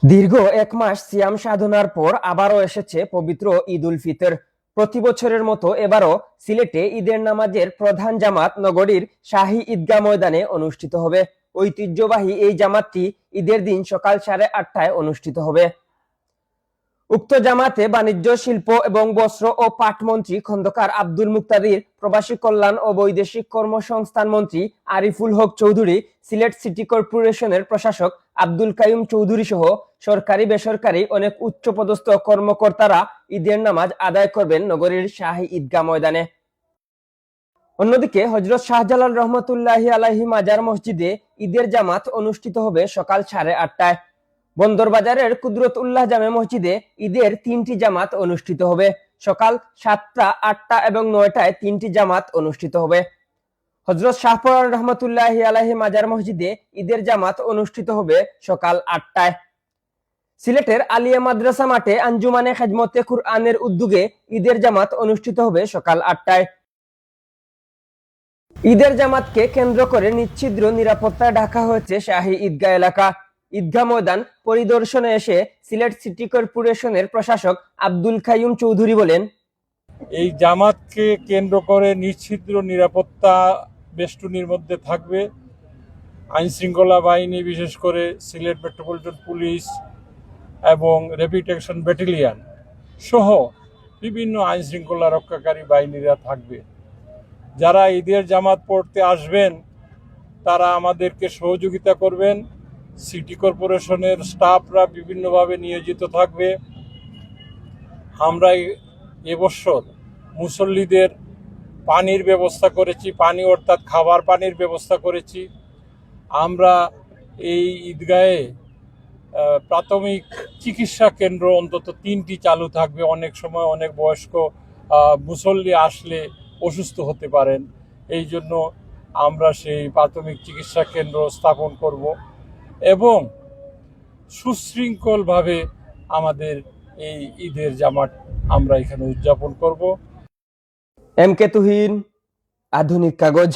দীর্ঘ এক মাস সিয়াম সাধনার পর আবারও এসেছে পবিত্র ঈদ উল ফিতর। প্রতি বছরের মতো এবারও সিলেটে ঈদের নামাজের প্রধান জামাত নগরীর শাহী ঈদগাহ ময়দানে অনুষ্ঠিত হবে। ঐতিহ্যবাহী এই জামাতটি ঈদের দিন সকাল 8:30টায় অনুষ্ঠিত হবে। উক্ত জামাতে বাণিজ্য, শিল্প এবং বস্ত্র ও পাট মন্ত্রী খন্দকার আব্দুল মুক্তাদির, প্রবাসী কল্যাণ ও বৈদেশিক কর্মসংস্থান মন্ত্রী আরিফুল হক চৌধুরী, সিলেট সিটি কর্পোরেশনের প্রশাসক আব্দুল কাইয়ুম চৌধুরী সহ সরকারি বেসরকারি অনেক উচ্চপদস্থ কর্মকর্তারা ঈদের নামাজ আদায় করবেন নগরীর শাহী ঈদগাহ ময়দানে। অন্যদিকে হযরত শাহজালাল রহমতুল্লাহি আলাইহি মাজার মসজিদে ঈদের জামাত অনুষ্ঠিত হবে সকাল 8:30টায়। বন্দরবাজারের কুদরত উল্লাহ জামে মসজিদে ঈদের 3টি জামাত অনুষ্ঠিত হবে। সকাল 7টা, 8টা এবং 9টায় 3টি জামাত অনুষ্ঠিত হবে। হযরত শাহপরান রহমতুল্লাহি আলাইহি মাজার মসজিদে ঈদের জামাত অনুষ্ঠিত হবে সকাল 8টায়। সিলেটের আলিয়া মাদ্রাসা মাঠে আঞ্জুমানে খেদমতে কুরআনের উদ্যোগে ঈদের জামাত অনুষ্ঠিত হবে সকাল 8টায়। ঈদের জামাতকে কেন্দ্র করে নিচ্ছিদ্র নিরাপত্তায় ঢাকা হয়েছে শাহী ঈদগাহ এলাকা। ঈদগাহ ময়দান পরিদর্শনে এসে সিলেট সিটি কর্পোরেশনের প্রশাসক আব্দুল কাইয়ুম চৌধুরী বলেন, এই জামাতকে কেন্দ্র করে নিশ্ছিদ্র নিরাপত্তা বেষ্টনীর মধ্যে থাকবে আইনশৃঙ্খলা বাহিনী, বিশেষ করে সিলেট মেট্রোপলিটন পুলিশ এবং র্যাপিড অ্যাকশন ব্যাটালিয়ন সহ বিভিন্ন আইনশৃঙ্খলা রক্ষাকারী বাহিনীরা থাকবে। যারা ঈদের জামাত পড়তে আসবেন তারা আমাদেরকে সহযোগিতা করবেন। সিটি কর্পোরেশনের স্টাফরা বিভিন্নভাবে নিয়োজিত থাকবে। আমরা এবছর মুসল্লিদের পানির ব্যবস্থা করেছি, পানি অর্থাৎ খাবার পানির ব্যবস্থা করেছি। আমরা এই ঈদগাহে প্রাথমিক চিকিৎসা কেন্দ্র অন্তত 3টি চালু থাকবে। অনেক সময় অনেক বয়স্ক মুসল্লি আসলে অসুস্থ হতে পারেন, এই জন্য আমরা সেই প্রাথমিক চিকিৎসা কেন্দ্র স্থাপন করব এবং সুশৃঙ্খলভাবে আমাদের এই ঈদের জামাত আমরা এখানে উদযাপন করব। এম কে তুহিন, আধুনিক কাগজ।